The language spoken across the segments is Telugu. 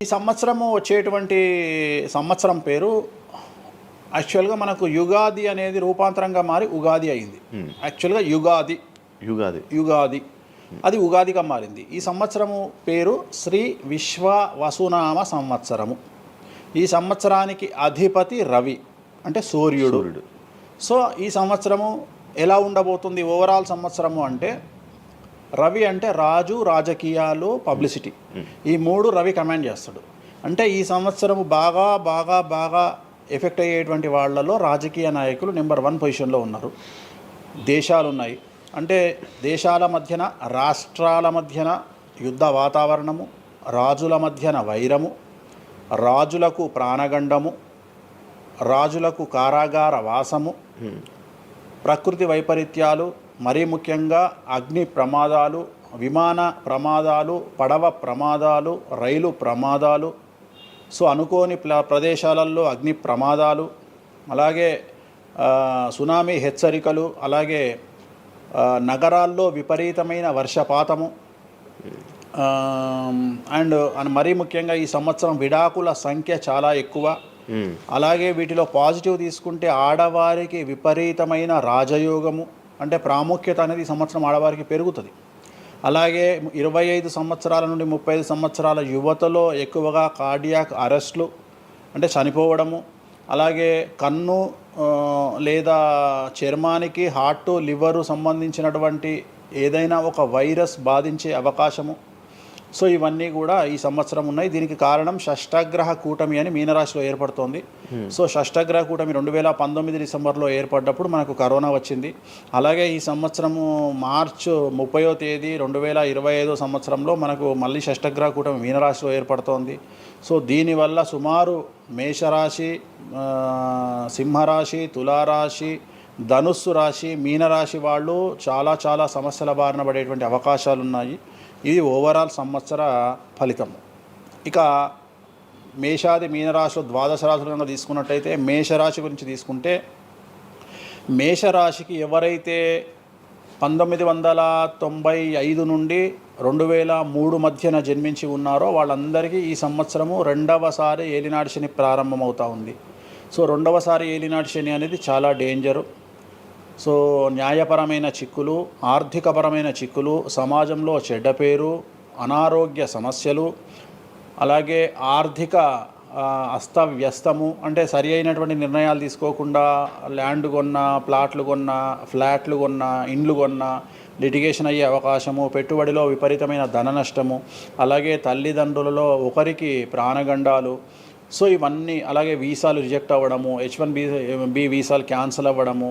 ఈ సంవత్సరము వచ్చేటువంటి సంవత్సరం పేరు యాక్చువల్గా మనకు యుగాది అనేది రూపాంతరంగా మారి ఉగాది అయింది. యాక్చువల్గా యుగాది యుగాది యుగాది అది ఉగాదిగా మారింది. ఈ సంవత్సరము పేరు శ్రీ విశ్వ వసునామ సంవత్సరము. ఈ సంవత్సరానికి అధిపతి రవి అంటే సూర్యుడు. సో ఈ సంవత్సరము ఎలా ఉండబోతుంది ఓవరాల్ సంవత్సరము అంటే, రవి అంటే రాజు, రాజకీయాలు, పబ్లిసిటీ, ఈ మూడు రవి కమాండ్ చేస్తాడు. అంటే ఈ సంవత్సరము బాగా బాగా బాగా ఎఫెక్ట్ అయ్యేటువంటి వాళ్ళలో రాజకీయ నాయకులు నెంబర్ 1 పొజిషన్లో ఉన్నారు. దేశాలు ఉన్నాయి అంటే దేశాల మధ్యన, రాష్ట్రాల మధ్యన యుద్ధ వాతావరణము, రాజుల మధ్యన వైరము, రాజులకు ప్రాణగండము, రాజులకు కారాగార వాసము, ప్రకృతి వైపరీత్యాలు, మరీ ముఖ్యంగా అగ్ని ప్రమాదాలు, విమాన ప్రమాదాలు, పడవ ప్రమాదాలు, రైలు ప్రమాదాలు, సో అనుకోని ప్రదేశాలలో అగ్ని ప్రమాదాలు, అలాగే సునామీ హెచ్చరికలు, అలాగే నగరాల్లో విపరీతమైన వర్షపాతము, అండ్ మరీ ముఖ్యంగా ఈ సంవత్సరం విడాకుల సంఖ్య చాలా ఎక్కువ. అలాగే వీటిలో పాజిటివ్ తీసుకుంటే ఆడవారికి విపరీతమైన రాజయోగము, అంటే ప్రాముఖ్యత అనేది ఈ సంవత్సరం ఆడవారికి పెరుగుతుంది. అలాగే 25 సంవత్సరాల నుండి 35 సంవత్సరాల యువతలో ఎక్కువగా కార్డియాక్ అరెస్ట్లు అంటే చనిపోవడము, అలాగే కన్ను లేదా చర్మానికి హార్ట్, లివరు సంబంధించినటువంటి ఏదైనా ఒక వైరస్ బాధించే అవకాశము. సో ఇవన్నీ కూడా ఈ సంవత్సరం ఉన్నాయి. దీనికి కారణం షష్టగ్రహ కూటమి అని మీనరాశిలో ఏర్పడుతోంది. సో షష్టగ్రహ కూటమి 2019 డిసెంబర్లో ఏర్పడ్డప్పుడు మనకు కరోనా వచ్చింది. అలాగే ఈ సంవత్సరము మార్చి 30వ తేదీ 2025 సంవత్సరంలో మనకు మళ్ళీ షష్టగ్రహ కూటమి మీనరాశిలో ఏర్పడుతోంది. సో దీనివల్ల సుమారు మేషరాశి, సింహరాశి, తులారాశి, ధనుస్సు రాశి, మీనరాశి వాళ్ళు చాలా చాలా సమస్యల బారిన పడేటువంటి అవకాశాలు ఉన్నాయి. ఇది ఓవరాల్ సంవత్సర ఫలితం. ఇక మేషాది మీనరాశిలో ద్వాదశ రాశులను తీసుకున్నట్టయితే మేషరాశి గురించి తీసుకుంటే, మేషరాశికి ఎవరైతే 1995 నుండి 2003 మధ్యన జన్మించి ఉన్నారో వాళ్ళందరికీ ఈ సంవత్సరము 2వసారి ఏలినాటి శని ప్రారంభమవుతూ ఉంది. సో 2వసారి ఏలినాటి శని అనేది చాలా డేంజరు. సో న్యాయపరమైన చిక్కులు, ఆర్థికపరమైన చిక్కులు, సమాజంలో చెడ్డ పేరు, అనారోగ్య సమస్యలు, అలాగే ఆర్థిక అస్తవ్యస్తము, అంటే సరి అయినటువంటి నిర్ణయాలు తీసుకోకుండా ల్యాండ్ కొన్నా, ప్లాట్లు కొన్నా, ఫ్లాట్లు కొన్నా, ఇండ్లు కొన్నా లిటిగేషన్ అయ్యే అవకాశము, పెట్టుబడిలో విపరీతమైన ధన నష్టము, అలాగే తల్లిదండ్రులలో ఒకరికి ప్రాణగండాలు. సో ఇవన్నీ, అలాగే వీసాలు రిజెక్ట్ అవ్వడము, H1B వీసాలు క్యాన్సిల్ అవ్వడము,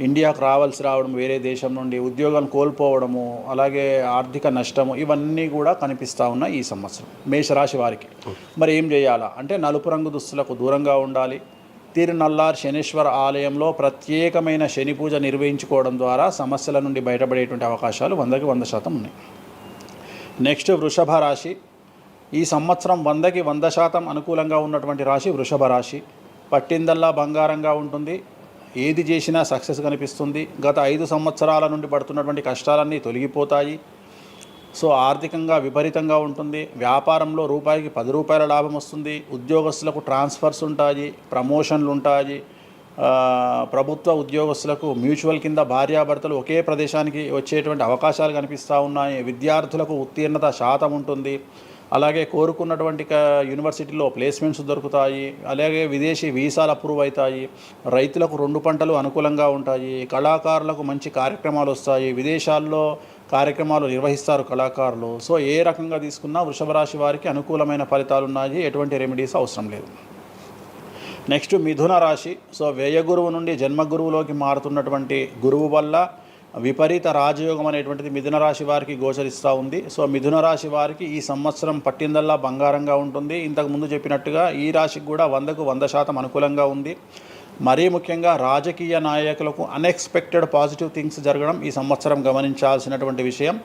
ఇండియాకు రావడం వేరే దేశం నుండి, ఉద్యోగం కోల్పోవడము, అలాగే ఆర్థిక నష్టము, ఇవన్నీ కూడా కనిపిస్తూ ఉన్నాయి ఈ సంవత్సరం మేషరాశి వారికి. మరి ఏం చేయాలా అంటే, నలుపు రంగు దుస్తులకు దూరంగా ఉండాలి. తిరునల్లార్ శనీశ్వర ఆలయంలో ప్రత్యేకమైన శని పూజ నిర్వహించుకోవడం ద్వారా సమస్యల నుండి బయటపడేటువంటి అవకాశాలు 100కి 100% ఉన్నాయి. నెక్స్ట్ వృషభ రాశి. ఈ సంవత్సరం 100కి 100% అనుకూలంగా ఉన్నటువంటి రాశి వృషభ రాశి. పట్టిందల్లా బంగారంగా ఉంటుంది, ఏది చేసినా సక్సెస్ కనిపిస్తుంది. గత 5 సంవత్సరాల నుండి పడుతున్నటువంటి కష్టాలన్నీ తొలగిపోతాయి. సో ఆర్థికంగా విపరీతంగా ఉంటుంది. వ్యాపారంలో రూపాయికి 10 రూపాయల లాభం వస్తుంది. ఉద్యోగస్తులకు ట్రాన్స్ఫర్స్ ఉంటాయి, ప్రమోషన్లు ఉంటాయి. ప్రభుత్వ ఉద్యోగస్తులకు మ్యూచువల్ కింద భార్యాభర్తలు ఒకే ప్రదేశానికి వచ్చేటువంటి అవకాశాలు కనిపిస్తూ ఉన్నాయి. విద్యార్థులకు ఉత్తీర్ణత శాతం ఉంటుంది. అలాగే కోరుకున్నటువంటి యూనివర్సిటీలో ప్లేస్మెంట్స్ దొరుకుతాయి. అలాగే విదేశీ వీసాలు అప్రూవ్ అవుతాయి. రైతులకు 2 పంటలు అనుకూలంగా ఉంటాయి. కళాకారులకు మంచి కార్యక్రమాలు వస్తాయి. విదేశాల్లో కార్యక్రమాలు నిర్వహిస్తారు కళాకారులు. సో ఏ రకంగా తీసుకున్నా వృషభ రాశి వారికి అనుకూలమైన ఫలితాలు ఉన్నాయి. ఎటువంటి రెమెడీస్ అవసరం లేదు. నెక్స్ట్ మిథున రాశి. సో వ్యయ గురువు నుండి జన్మ గురువులోకి మారుతున్నటువంటి గురువు వల్ల విపరీత రాజయోగం అనేటువంటిది మిథున రాశి వారికి గోచరిస్తూ ఉంది. సో మిథున రాశి వారికి ఈ సంవత్సరం పట్టిందల్లా బంగారంగా ఉంటుంది. ఇంతకు ముందు చెప్పినట్టుగా ఈ రాశికి కూడా 100కు 100% అనుకూలంగా ఉంది. మరీ ముఖ్యంగా రాజకీయ నాయకులకు అన్ఎక్స్పెక్టెడ్ పాజిటివ్ థింగ్స్ జరగడం ఈ సంవత్సరం గమనించాల్సినటువంటి విషయం.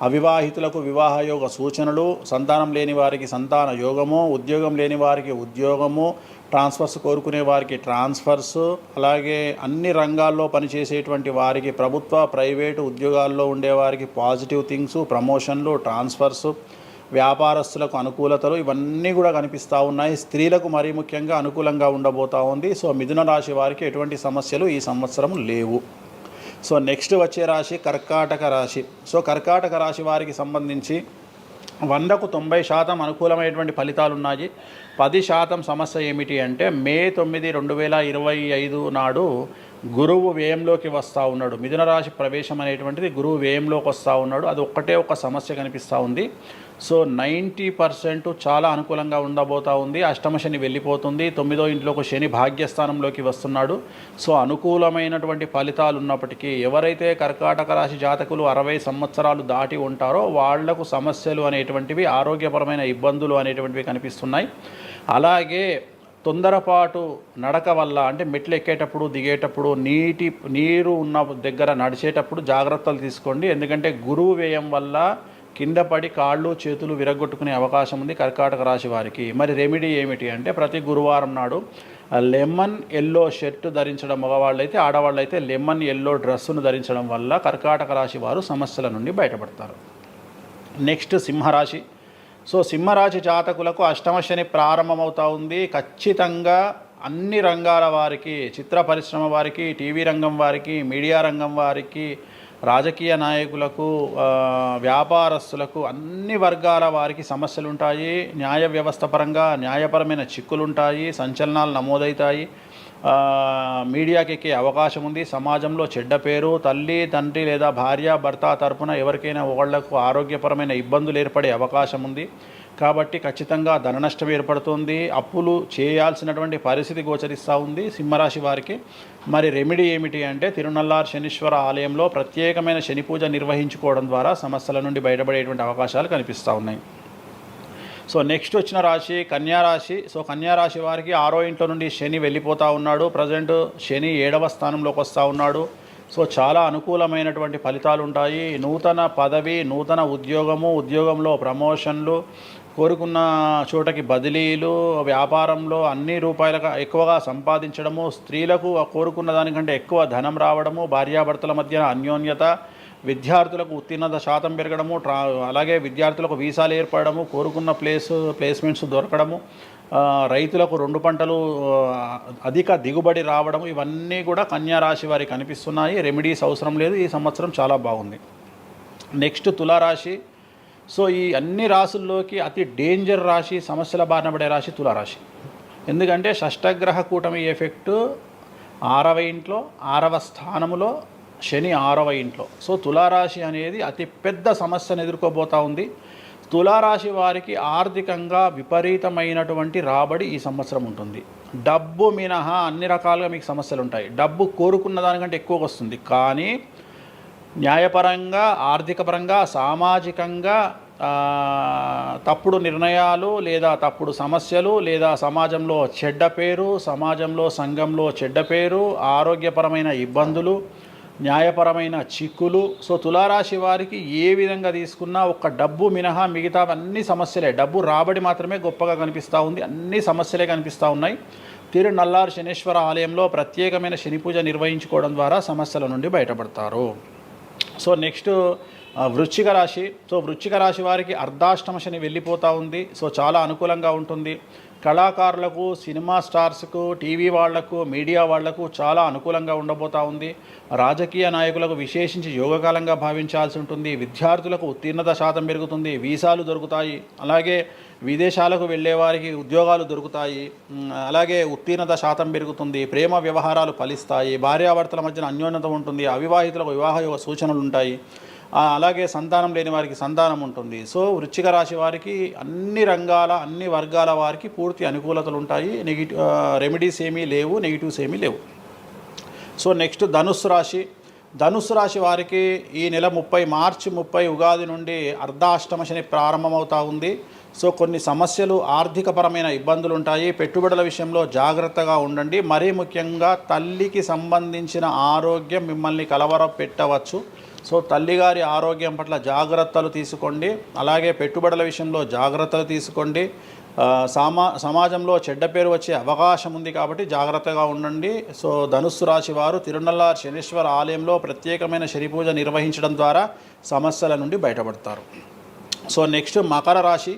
అవివాహితులకు వివాహయోగ సూచనలు, సంతానం లేని వారికి సంతాన యోగము, ఉద్యోగం లేని వారికి ఉద్యోగము, ట్రాన్స్ఫర్స్ కోరుకునే వారికి ట్రాన్స్ఫర్స్, అలాగే అన్ని రంగాల్లో పనిచేసేటువంటి వారికి, ప్రభుత్వ ప్రైవేటు ఉద్యోగాల్లో ఉండేవారికి పాజిటివ్ థింగ్స్, ప్రమోషన్లు, ట్రాన్స్ఫర్స్, వ్యాపారస్తులకు అనుకూలతలు ఇవన్నీ కూడా కనిపిస్తూ ఉన్నాయి. స్త్రీలకు మరీ ముఖ్యంగా అనుకూలంగా ఉండబోతూ ఉంది. సో మిథున రాశి వారికి ఎటువంటి సమస్యలు ఈ సంవత్సరం లేవు. సో నెక్స్ట్ వచ్చే రాశి కర్కాటక రాశి. సో కర్కాటక రాశి వారికి సంబంధించి 100కు 90% అనుకూలమైనటువంటి ఫలితాలు ఉన్నాయి. 10% సమస్య ఏమిటి అంటే మే 9, 2025 నాడు గురువు వ్యయంలోకి వస్తూ ఉన్నాడు. మిథున రాశి ప్రవేశం అనేటువంటిది గురువు వ్యయంలోకి వస్తూ ఉన్నాడు. అది ఒక్కటే ఒక సమస్య కనిపిస్తూ ఉంది. సో 90% చాలా అనుకూలంగా ఉండబోతూ ఉంది. అష్టమ శని వెళ్ళిపోతుంది. 9వ ఇంట్లోకి శని భాగ్యస్థానంలోకి వస్తున్నాడు. సో అనుకూలమైనటువంటి ఫలితాలు ఉన్నప్పటికీ ఎవరైతే కర్కాటక రాశి జాతకులు 60 సంవత్సరాలు దాటి ఉంటారో వాళ్లకు సమస్యలు అనేటువంటివి, ఆరోగ్యపరమైన ఇబ్బందులు అనేటువంటివి కనిపిస్తున్నాయి. అలాగే తొందరపాటు నడక వల్ల అంటే మెట్లు ఎక్కేటప్పుడు దిగేటప్పుడు నీరు ఉన్న దగ్గర నడిచేటప్పుడు జాగ్రత్తలు తీసుకోండి. ఎందుకంటే గురువు వ్యయం వల్ల కింద పడి కాళ్ళు చేతులు విరగొట్టుకునే అవకాశం ఉంది కర్కాటక రాశి వారికి. మరి రెమెడీ ఏమిటి అంటే ప్రతి గురువారం నాడు లెమన్ ఎల్లో షర్ట్ ధరించడం మగవాళ్ళైతే, ఆడవాళ్ళైతే లెమన్ ఎల్లో డ్రెస్సును ధరించడం వల్ల కర్కాటక రాశి వారు సమస్యల నుండి బయటపడతారు. నెక్స్ట్ సింహరాశి. సో సింహరాశి జాతకులకు అష్టమ శని ప్రారంభమవుతూ ఉంది. ఖచ్చితంగా అన్ని రంగాల వారికి, చిత్ర పరిశ్రమ వారికి, టీవీ రంగం వారికి, మీడియా రంగం వారికి, రాజకీయ నాయకులకు, వ్యాపారస్తులకు, అన్ని వర్గాల వారికి సమస్యలు ఉంటాయి. న్యాయ వ్యవస్థ పరంగా న్యాయపరమైన చిక్కులుంటాయి, సంచలనాలు నమోదవుతాయి. మీడియాకి ఎక్కే అవకాశం ఉంది. సమాజంలో చెడ్డ పేరు, తల్లి తండ్రి లేదా భార్య భర్త తరపున ఎవరికైనా ఒకళ్లకు ఆరోగ్యపరమైన ఇబ్బందులు ఏర్పడే అవకాశం ఉంది. కాబట్టి ఖచ్చితంగా ధన నష్టం ఏర్పడుతుంది. అప్పులు చేయాల్సినటువంటి పరిస్థితి గోచరిస్తూ ఉంది సింహరాశి వారికి. మరి రెమెడీ ఏమిటి అంటే తిరునల్లార్ శనీశ్వర ఆలయంలో ప్రత్యేకమైన శని పూజ నిర్వహించుకోవడం ద్వారా సమస్యల నుండి బయటపడేటువంటి అవకాశాలు కనిపిస్తూ ఉన్నాయి. సో నెక్స్ట్ వచ్చిన రాశి కన్యారాశి. సో కన్యారాశి వారికి 6వ ఇంట్లో నుండి శని వెళ్ళిపోతూ ఉన్నాడు. ప్రజెంట్ శని 7వ స్థానంలోకి వస్తూ ఉన్నాడు. సో చాలా అనుకూలమైనటువంటి ఫలితాలు ఉంటాయి. నూతన పదవి, నూతన ఉద్యోగంలో ప్రమోషన్లు, కోరుకున్న చోటకి బదిలీలు, వ్యాపారంలో అన్ని రూపాయలకు ఎక్కువగా సంపాదించడము, స్త్రీలకు కోరుకున్న దానికంటే ఎక్కువ ధనం రావడము, భార్యాభర్తల మధ్య అన్యోన్యత, విద్యార్థులకు ఉత్తీర్ణత శాతం పెరగడము, అలాగే విద్యార్థులకు వీసాలు ఏర్పడము, కోరుకున్న ప్లేస్మెంట్స్ దొరకడము, రైతులకు 2 పంటలు అధిక దిగుబడి రావడము, ఇవన్నీ కూడా కన్యా రాశి వారికి కనిపిస్తున్నాయి. రెమెడీస్ అవసరం లేదు. ఈ సంవత్సరం చాలా బాగుంది. నెక్స్ట్ తులారాశి. సో ఈ అన్ని రాశుల్లోకి అతి డేంజర్ రాశి, సమస్యల బారిన పడే రాశి తులారాశి. ఎందుకంటే షష్టగ్రహ కూటమి ఎఫెక్టు 6వ ఇంట్లో, 6వ స్థానంలో శని 6వ ఇంట్లో. సో తులారాశి అనేది అతి పెద్ద సమస్యను ఎదుర్కోబోతూ ఉంది. తులారాశి వారికి ఆర్థికంగా విపరీతమైనటువంటి రాబడి ఈ సంవత్సరం ఉంటుంది. డబ్బు మినహా అన్ని రకాలుగా మీకు సమస్యలు ఉంటాయి. డబ్బు కోరుకున్న దానికంటే ఎక్కువగా వస్తుంది. కానీ న్యాయపరంగా, ఆర్థికపరంగా, సామాజికంగా తప్పుడు నిర్ణయాలు లేదా తప్పుడు సమస్యలు లేదా సమాజంలో చెడ్డ పేరు, సమాజంలో సంఘంలో చెడ్డ పేరు, ఆరోగ్యపరమైన ఇబ్బందులు, న్యాయపరమైన చిక్కులు. సో తులారాశి వారికి ఏ విధంగా తీసుకున్నా ఒక్క డబ్బు మినహా మిగతావన్నీ సమస్యలే. డబ్బు రాబడి మాత్రమే గొప్పగా కనిపిస్తూ ఉంది. అన్ని సమస్యలే కనిపిస్తూ ఉన్నాయి. తిరునల్లార్ శనీశ్వర ఆలయంలో ప్రత్యేకమైన శని పూజ నిర్వహించుకోవడం ద్వారా సమస్యల నుండి బయటపడతారు. సో నెక్స్ట్ వృశ్చిక రాశి. సో వృశ్చిక రాశి వారికి అర్ధాష్టమ శని వెళ్ళిపోతూ ఉంది. సో చాలా అనుకూలంగా ఉంటుంది. కళాకారులకు, సినిమా స్టార్స్కు, టీవీ వాళ్లకు, మీడియా వాళ్లకు చాలా అనుకూలంగా ఉండబోతూ ఉంది. రాజకీయ నాయకులకు విశేషించి యోగకాలంగా భావించాల్సి ఉంటుంది. విద్యార్థులకు ఉత్తీర్ణత శాతం పెరుగుతుంది. వీసాలు దొరుకుతాయి. అలాగే విదేశాలకు వెళ్ళే వారికి ఉద్యోగాలు దొరుకుతాయి. అలాగే ఉత్తీర్ణత శాతం పెరుగుతుంది. ప్రేమ వ్యవహారాలు ఫలిస్తాయి. భార్యాభర్తల మధ్యన అన్యోన్యత ఉంటుంది. అవివాహితులకు వివాహ సూచనలు ఉంటాయి. అలాగే సంతానం లేని వారికి సంతానం ఉంటుంది. సో వృశ్చిక రాశి వారికి అన్ని రంగాల, అన్ని వర్గాల వారికి పూర్తి అనుకూలతలు ఉంటాయి. రెమెడీస్ ఏమీ లేవు, నెగిటివ్స్ ఏమీ లేవు. సో నెక్స్ట్ ధనుస్సు రాశి. ధనుస్సు రాశి వారికి ఈ నెల మార్చి 30 ఉగాది నుండి అర్ధాష్టమ శని ప్రారంభమవుతూ ఉంది. సో కొన్ని సమస్యలు, ఆర్థికపరమైన ఇబ్బందులు ఉంటాయి. పెట్టుబడుల విషయంలో జాగ్రత్తగా ఉండండి. మరీ ముఖ్యంగా తల్లికి సంబంధించిన ఆరోగ్యం మిమ్మల్ని కలవరపెట్టవచ్చు. సో తల్లిగారి ఆరోగ్యం పట్ల జాగ్రత్తలు తీసుకోండి. అలాగే పెట్టుబడుల విషయంలో జాగ్రత్తలు తీసుకోండి. సమాజంలో చెడ్డ పేరు వచ్చే అవకాశం ఉంది కాబట్టి జాగ్రత్తగా ఉండండి. సో ధనుస్సు రాశి వారు తిరునల్లార్ శనీశ్వర ఆలయంలో ప్రత్యేకమైన శని పూజ నిర్వహించడం ద్వారా సమస్యల నుండి బయటపడతారు. సో నెక్స్ట్ మకర రాశి.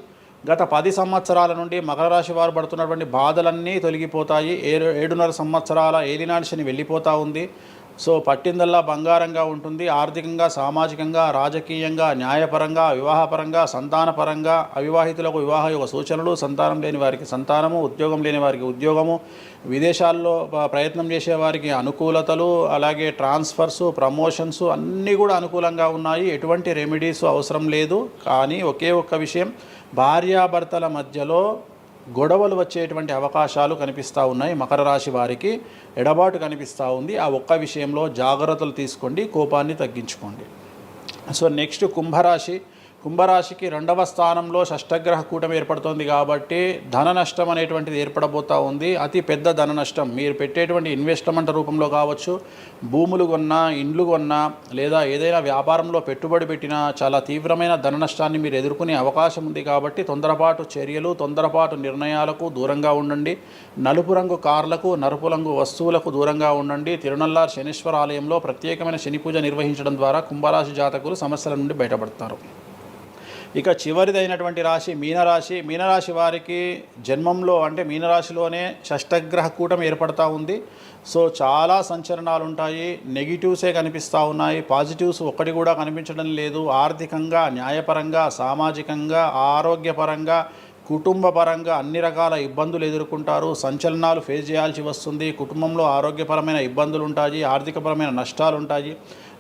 గత 10 సంవత్సరాల నుండి మకర రాశి వారు పడుతున్నటువంటి బాధలన్నీ తొలగిపోతాయి. 7.5 సంవత్సరాల ఏలినాటి శని వెళ్ళిపోతూ ఉంది. సో పట్టిందల్లా బంగారంగా ఉంటుంది. ఆర్థికంగా, సామాజికంగా, రాజకీయంగా, న్యాయపరంగా, వివాహపరంగా, సంతానపరంగా, అవివాహితులకు వివాహ యొక్క సూచనలు, సంతానం లేని వారికి సంతానము, ఉద్యోగం లేని వారికి ఉద్యోగము, విదేశాల్లో ప్రయత్నం చేసే వారికి అనుకూలతలు, అలాగే ట్రాన్స్ఫర్స్, ప్రమోషన్స్ అన్నీ కూడా అనుకూలంగా ఉన్నాయి. ఎటువంటి రెమెడీస్ అవసరం లేదు. కానీ ఒకే ఒక్క విషయం, భార్యాభర్తల మధ్యలో గొడవలు వచ్చేటువంటి అవకాశాలు కనిపిస్తూ ఉన్నాయి. మకర రాశి వారికి ఎడబాటు కనిపిస్తూ ఉంది. ఆ ఒక్క విషయంలో జాగ్రత్తలు తీసుకోండి, కోపాన్ని తగ్గించుకోండి. సో నెక్స్ట్ కుంభరాశి. కుంభరాశికి 2వ స్థానంలో షష్టగ్రహ కూటమి ఏర్పడుతోంది కాబట్టి ధన నష్టం అనేటువంటిది ఏర్పడబోతూ ఉంది. అతి పెద్ద ధన నష్టం మీరు పెట్టేటువంటి ఇన్వెస్ట్మెంట్ రూపంలో కావచ్చు, భూములు కొన్నా, ఇండ్లు కొన్నా, లేదా ఏదైనా వ్యాపారంలో పెట్టుబడి పెట్టినా చాలా తీవ్రమైన ధన నష్టాన్ని మీరు ఎదుర్కొనే అవకాశం ఉంది. కాబట్టి తొందరపాటు చర్యలు, తొందరపాటు నిర్ణయాలకు దూరంగా ఉండండి. నలుపు రంగు కార్లకు, నలుపు రంగు వస్తువులకు దూరంగా ఉండండి. తిరునల్లార్ శనీశ్వర ఆలయంలో ప్రత్యేకమైన శని పూజ నిర్వహించడం ద్వారా కుంభరాశి జాతకులు సమస్యల నుండి బయటపడతారు. ఇక చివరిదైనటువంటి రాశి మీనరాశి. మీనరాశి వారికి జన్మంలో అంటే మీనరాశిలోనే షష్టగ్రహ కూటమి ఏర్పడతా ఉంది. సో చాలా సంచలనాలు ఉంటాయి. నెగిటివ్సే కనిపిస్తూ ఉన్నాయి, పాజిటివ్స్ ఒక్కటి కూడా కనిపించడం లేదు. ఆర్థికంగా, న్యాయపరంగా, సామాజికంగా, ఆరోగ్యపరంగా, కుటుంబ పరంగా అన్ని రకాల ఇబ్బందులు ఎదుర్కొంటారు. సంచలనాలు ఫేస్ చేయాల్సి వస్తుంది. కుటుంబంలో ఆరోగ్యపరమైన ఇబ్బందులు ఉంటాయి, ఆర్థికపరమైన నష్టాలు ఉంటాయి,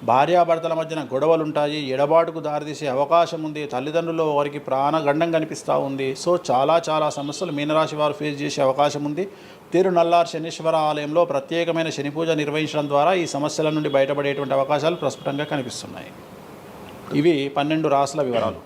భార్యాభర్తల మధ్యన గొడవలు ఉంటాయి, ఎడబాటుకు దారితీసే అవకాశం ఉంది. తల్లిదండ్రుల్లో వారికి ప్రాణగండం కనిపిస్తూ ఉంది. సో చాలా సమస్యలు మీనరాశి వారు ఫేస్ చేసే అవకాశం ఉంది. తిరునల్లార్ శనీశ్వర ఆలయంలో ప్రత్యేకమైన శని పూజ నిర్వహించడం ద్వారా ఈ సమస్యల నుండి బయటపడేటువంటి అవకాశాలు ప్రస్ఫుటంగా కనిపిస్తున్నాయి. ఇవి 12 రాశుల వివరాలు.